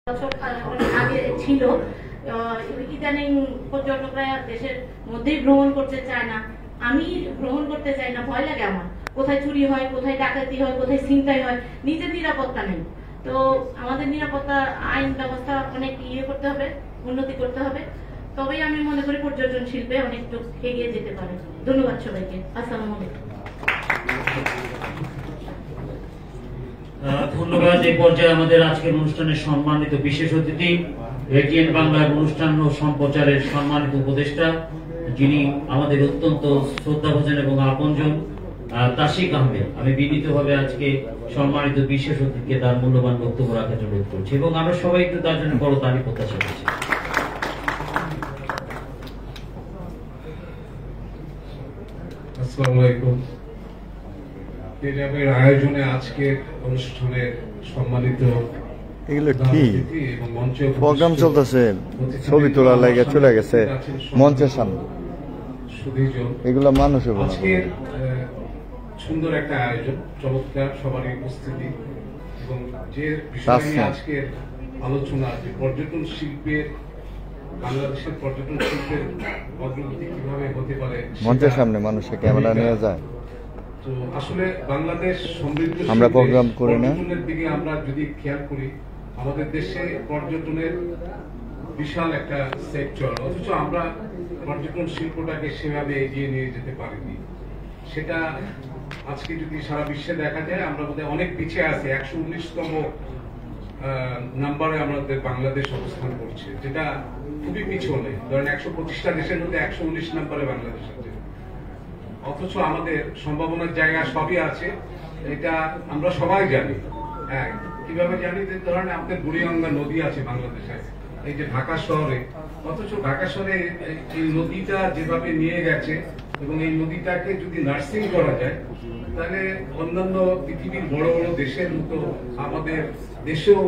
বছর আগে ছিল, ইদানিং পর্যটকরা দেশের মধ্যেই ভ্রমণ করতে চায় না। আমি ভ্রমণ করতে চাই না, ভয় লাগে আমার। কোথায় চুরি হয়, কোথায় ডাকাতি হয়, কোথায় ছিনতাই হয়, নিজের নিরাপত্তা নেই। তো আমাদের নিরাপত্তা আইন ব্যবস্থা অনেক করতে হবে, উন্নতি করতে হবে, তবেই আমি মনে করি পর্যটন শিল্পে অনেক এগিয়ে যেতে পারে। ধন্যবাদ সবাইকে। আসসালামু আলাইকুম। ধন্যবাদ। এই পর্যায়ে আমাদের আজকের অনুষ্ঠানের সম্মানিত বিশেষ অতিথি, এটিএন বাংলার অনুষ্ঠান ও সম্প্রচারের সম্মানিত উপদেষ্টা, যিনি আমাদের অত্যন্ত শ্রদ্ধাভাজন এবং আপনজন, তাশিক আহমেদ। আমি বিনীতভাবে আজকে সম্মানিত বিশেষ অতিথিকে তার মূল্যবান বক্তব্য রাখার জন্য অনুরোধ করছি এবং আমরা সবাই একটু তার জন্য বড় তালি প্রত্যাশা করছি। আসসালামু আলাইকুম। আয়োজনে আজকের অনুষ্ঠানের সম্মানিত এগুলো কি প্রোগ্রাম চলতেছে, ছবি তোলার লাগে চলে গেছে মঞ্চের সামনে, এগুলো মানুষ আজকের সুন্দর একটা আয়োজন, চমৎকার সবারই উপস্থিতি এবং যে বিষয় নিয়ে আজকের আলোচনা, যে পর্যটন শিল্পের, বাংলাদেশের পর্যটন শিল্পের অগ্রগতি কিভাবে হতে পারে, মঞ্চের সামনে মানুষের ক্যামেরা নিয়ে যায়। তো আসলে বাংলাদেশ সমৃদ্ধ, আমরা প্রোগ্রাম করি না, পর্যটনের দিকে আমরা যদি খেয়াল করি, আমাদের দেশে পর্যটনের বিশাল একটা সেক্টর, অথচ আমরা পর্যটন শিল্পটাকে সেভাবে এগিয়ে নিয়ে যেতে পারিনি। সেটা আজকে যদি সারা বিশ্বে দেখা যায়, আমরা বোধহয় অনেক পিছিয়ে আছি। 119তম নাম্বারে আমাদের বাংলাদেশ অবস্থান করছে, যেটা খুবই পিছনে। ধরেন 125টা দেশের মধ্যে 119 নাম্বারে বাংলাদেশ আছে, অথচ আমাদের সম্ভাবনার জায়গা সবই আছে। এটা আমরা সবাই জানি। হ্যাঁ, কিভাবে জানি? যে ধরেন আমাদের বুড়িগঙ্গা নদী আছে বাংলাদেশে, এই যে ঢাকা শহরে, অথচ ঢাকা শহরে এই নদীটা যেভাবে নিয়ে গেছে এবং এই নদীটাকে যদি নার্সিং করা যায়, তাহলে অন্যান্য পৃথিবীর বড় বড় দেশের মতো আমাদের দেশেও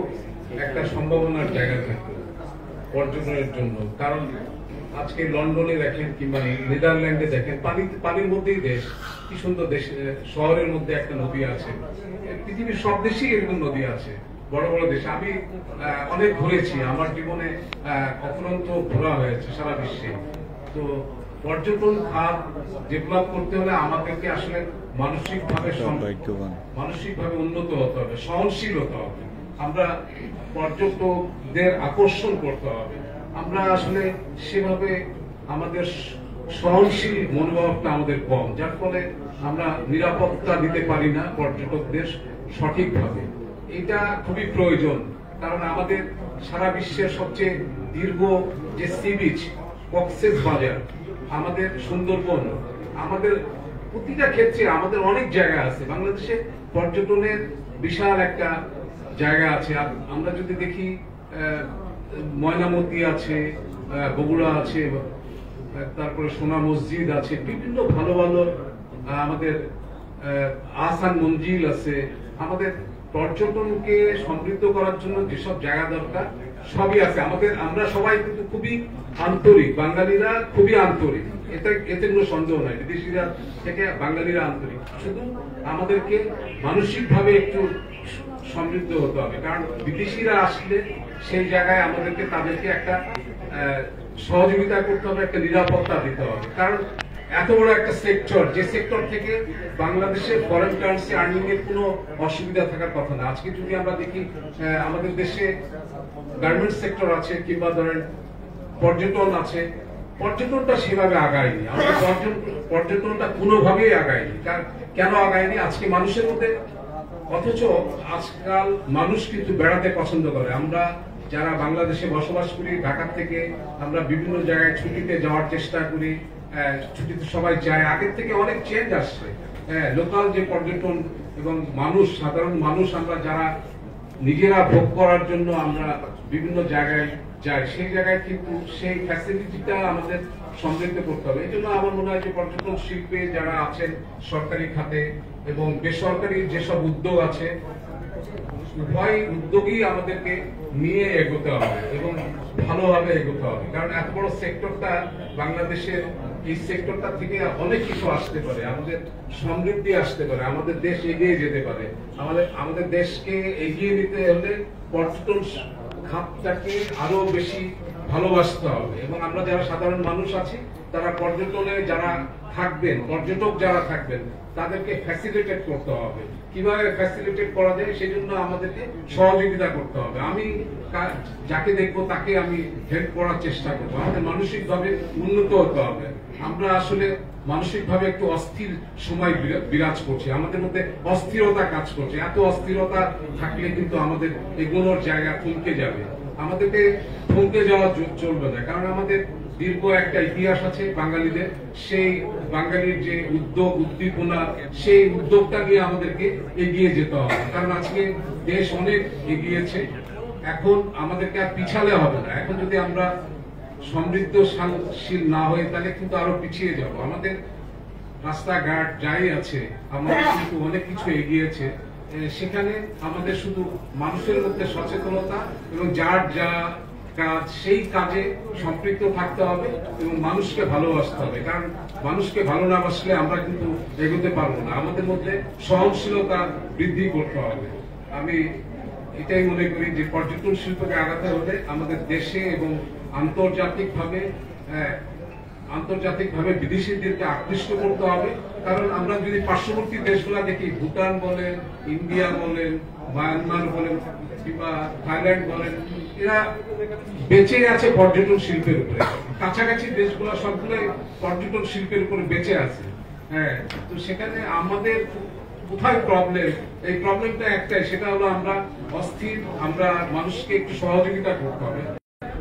একটা সম্ভাবনার জায়গা থাকবে পর্যটনের জন্য। কারণ আজকে লন্ডনে দেখেন কিংবা নেদারল্যান্ডে দেখেন, পানির মধ্যেই দেশ, কি সুন্দর দেশ, শহরের মধ্যে একটা নদী আছে। পৃথিবীর সব দেশেই এরকম নদী আছে, বড় বড় দেশে। আমি অনেক ঘুরেছি, আমার জীবনে অফুরন্ত ঘোরা হয়েছে সারা বিশ্বে। তো পর্যটন খাত ডেভেলপ করতে হলে আমাদেরকে আসলে মানসিকভাবে উন্নত হতে হবে, সহনশীল হতে হবে। আমরা পর্যটকদের আকর্ষণ করতে হবে। আমরা আসলে সেভাবে আমাদের সহনশীল মনোভাবটা আমাদের কম, যার ফলে আমরা নিরাপত্তা দিতে পারি না পর্যটকদের সঠিকভাবে। এটা খুবই প্রয়োজন, কারণ আমাদের সারা বিশ্বের সবচেয়ে দীর্ঘ যে সি বিচ, কক্সেস বাজার, আমাদের সুন্দরবন, আমাদের প্রতিটা ক্ষেত্রে আমাদের অনেক জায়গা আছে। বাংলাদেশে পর্যটনের বিশাল একটা জায়গা আছে। আমরা যদি দেখি, ময়নামতি আছে, বগুড়া আছে, তারপরে সোনা মসজিদ আছে, বিভিন্ন ভালো ভালো আমাদের আহসান মঞ্জিল আছে। আমাদের পর্যটনকে সমৃদ্ধ করার জন্য যেসব জায়গা দরকার সবই আছে আমাদের। আমরা সবাই কিন্তু খুবই আন্তরিক, বাঙালিরা খুবই আন্তরিক, এতে কোনো সন্দেহ নাই। বিদেশিরা থেকে বাঙালিরা আন্তরিক, শুধু আমাদেরকে মানসিকভাবে একটু সমৃদ্ধ হতে হবে। কারণ বিদেশিরা আসলে সেই জায়গায় আমাদেরকে তাদেরকে একটা সহযোগিতা করতে হবে, একটা নিরাপত্তা দিতে হবে। কারণ এত বড় একটা সেক্টর, যে সেক্টর থেকে বাংলাদেশের ফরেন কারেন্সি আর্নিং এর কোনো অসুবিধা থাকার কথা না। আজকে যদি আমরা দেখি, আমাদের দেশে গার্মেন্টস সেক্টর আছে কিংবা ধরেন পর্যটন আছে, পর্যটনটা সেভাবে আগায়নি। আমাদের পর্যটনটা কোনোভাবেই আগায়নি। কেন আগায়নি? আজকে মানুষের মধ্যে, অথচ আজকাল মানুষ কিন্তু বেড়াতে পছন্দ করে। আমরা যারা বাংলাদেশে বসবাস করি, ঢাকা থেকে আমরা বিভিন্ন জায়গায় ছুটিতে যাওয়ার চেষ্টা করি, ছুটিতে সবাই যায়। আগের থেকে অনেক চেঞ্জ আসছে। লোকাল যে পর্যটন এবং মানুষ, সাধারণ মানুষ, আমরা যারা নিজেরা ভোগ করার জন্য আমরা বিভিন্ন জায়গায় যাই, সেই জায়গায় কিন্তু সেই ফ্যাসিলিটিটা আমাদের সমৃদ্ধ করতে হবে। এই জন্য আমার মনে হয় যে পর্যটন শিল্পে যারা আছেন সরকারি খাতে এবং বেসরকারি যেসব উদ্যোগ আছে, উভয় উদ্যোগই আমাদেরকে নিয়ে এগোতে হবে এবং ভালোভাবে এগোতে হবে। কারণ এত বড় সেক্টরটা, বাংলাদেশের এই সেক্টরটা থেকে অনেক কিছু আসতে পারে, আমাদের সমৃদ্ধি আসতে পারে, আমাদের দেশ এগিয়ে যেতে পারে। আমাদের দেশকে এগিয়ে নিতে হলে পর্যটন খাতটাকে আরো বেশি ভালোবাসতে হবে এবং আমরা যারা সাধারণ মানুষ আছি তারা পর্যটনে যারা থাকবেন, পর্যটক যারা থাকবেন, তাদেরকে ফ্যাসিলিটেট করতে হবে। কিভাবে ফ্যাসিলিটেট করা যায় সেজন্য আমাদেরকে সহযোগিতা করতে হবে। আমি যাকে দেখবো তাকে আমি হেল্প করার চেষ্টা করবো। আমাদের মানসিকভাবে উন্নত হতে হবে। আমরা আসলে মানসিকভাবে একটু অস্থির সময় বিরাজ করছে, আমাদের মধ্যে অস্থিরতা কাজ করছে। এত অস্থিরতা থাকলে কিন্তু আমাদের এগোনোর জায়গা থমকে যাবে। আমাদেরকে থমকে যাওয়া চলবে না, কারণ আমাদের দীর্ঘ একটা ইতিহাস আছে বাঙালিদের। সেই বাঙালির যে উদ্যোগ উদ্দীপনা, সেই উদ্যোগটা নিয়ে আমাদেরকে এগিয়ে যেতে হবে। কারণ আজকে দেশ অনেক এগিয়েছে, এখন আমাদেরকে আর পিছালে হবে না। এখন যদি আমরা সমৃদ্ধশীল না হয়ে তাহলে কিন্তু আরো পিছিয়ে যাব। আমাদের রাস্তাঘাট যাই আছে, আমাদের কিন্তু অনেক কিছু এগিয়েছে। সেখানে আমাদের শুধু মানুষের মধ্যে সচেতনতা এবং যার যা কাজ সেই কাজে সম্পৃক্ত থাকতে হবে এবং মানুষকে ভালোবাসতে হবে। কারণ মানুষকে ভালো না বাসলে আমরা কিন্তু এগোতে পারবো না। আমাদের মধ্যে সহনশীলতা বৃদ্ধি করতে হবে। আমি এটাই মনে করি যে পর্যটন শিল্পকে আগাতে হলে আমাদের দেশে এবং আন্তর্জাতিকভাবে বিদেশিদেরকে আকৃষ্ট করতে হবে। কারণ আমরা যদি পার্শ্ববর্তী দেশগুলা দেখি, ভুটান বলেন, ইন্ডিয়া বলেন, মায়ানমার বলেন কিংবা থাইল্যান্ড বলেন, এরা বেঁচে আছে পর্যটন শিল্পের উপরে। কাছাকাছি দেশগুলা সবগুলোই পর্যটন শিল্পের উপরে বেঁচে আছে। হ্যাঁ, তো সেখানে আমাদের কোথায় প্রবলেম? এই প্রবলেমটা একটাই, সেটা হলো আমরা অস্থির। আমরা মানুষকে একটু সহযোগিতা করতে হবে,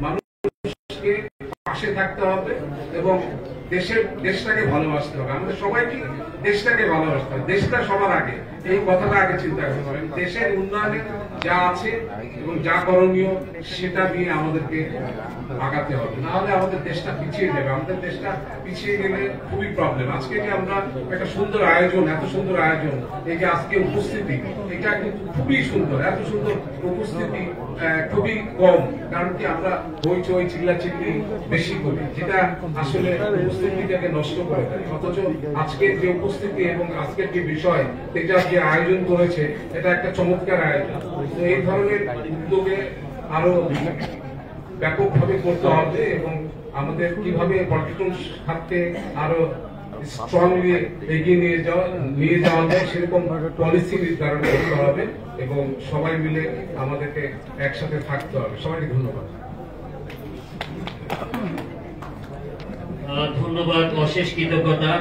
মানুষকে পাশে থাকতে হবে এবং দেশটাকে ভালোবাসতে হবে। আমাদের সবাইকে দেশটাকে ভালোবাসতে হবে। দেশটা সবার আগে, এই কথাটা আগে চিন্তা করতে হবে। দেশের উন্নয়নে যা আছে এবং যা করণীয় সেটা দিয়ে আমাদেরকে আগাতে হবে, না হলে আমাদের দেশটা পিছিয়ে যাবে। আমাদের দেশটা পিছিয়ে গেলে খুবই প্রবলেম। আজকে যে আমরা একটা সুন্দর আয়োজন, এত সুন্দর আয়োজন, এই যে আজকে উপস্থিতি, এটা কিন্তু খুবই সুন্দর। এত সুন্দর উপস্থিতি খুবই কম, কারণ কি আমরা হইচই চিল্লাচিল্লি বেশি করি, যেটা আসলে উপস্থিতিটাকে নষ্ট করে দেয়। অথচ আজকের যে উপস্থিতি এবং আজকের যে বিষয়, এটা যে আয়োজন করেছে, এটা একটা চমৎকার আয়োজন। তো এই ধরনের উদ্যোগে আরো ব্যাপকভাবে করতে হবে এবং আমাদের কিভাবে পর্যটন খাতকে আরো স্ট্রংলি এগিয়ে নিয়ে যাওয়া যায় সেরকম পলিসি নির্ধারণ করতে হবে এবং সবাই মিলে আমাদেরকে একসাথে থাকতে হবে। সবাইকে ধন্যবাদ। ধন্যবাদ, অশেষ কৃতজ্ঞতা।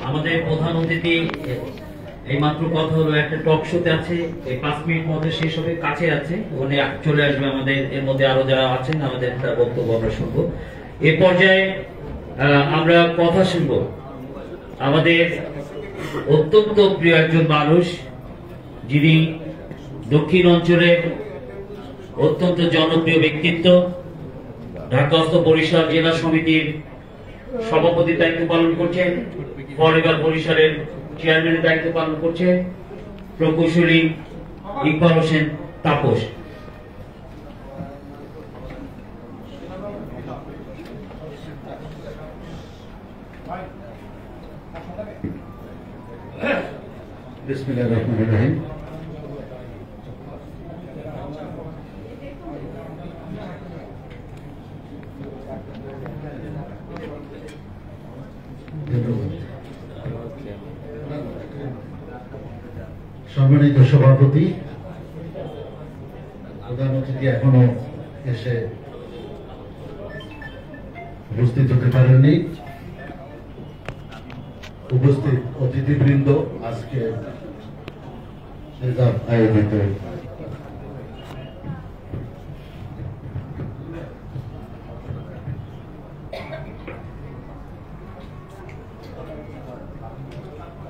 আমাদের প্রধান অতিথি এই মাত্র কথা হলো, একটা টক শোতে আছে, এই 5 মিনিট মধ্যে শেষ হবে, কাছে আছে, উনি চলে আসবে আমাদের। এর মধ্যে আরো যারা আছেন আমাদের তার বক্তব্য আমরা শুনবো। এ পর্যায়ে আমরা কথা শুনবো আমাদের অত্যন্ত প্রিয় একজন মানুষ, যিনি দক্ষিণ অঞ্চলের অত্যন্ত জনপ্রিয় ব্যক্তিত্ব, ঢাকাস্থ বরিশাল জেলা সমিতির সভাপতির দায়িত্ব পালন করছেন, ফরএভার বরিশালের চেয়ারম্যানের দায়িত্ব পালন করছেন প্রকৌশলী ইকবাল হোসেন তাপস। বিসমিল্লাহির রহমানির রহিম। সম্মানিত সভাপতি, প্রধান অতিথি এখনো এসে উপস্থিত হতে পারেননি, উপস্থিত অতিথিবৃন্দ, আজকে আয়োজিত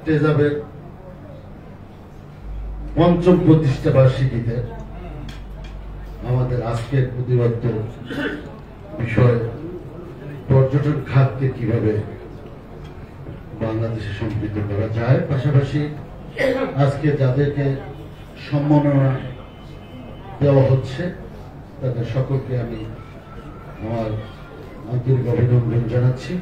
তেজাবের ৫ম প্রতিষ্ঠা বার্ষিকীতে আমাদের আজকের প্রতিপাদ্য বিষয় পর্যটন খাতকে কিভাবে বাংলাদেশে সম্পৃক্ত করা যায়। পাশাপাশি আজকে যাদেরকে সম্মাননা দেওয়া হচ্ছে তাদের সকলকে আমি আমার আন্তরিক অভিনন্দন জানাচ্ছি।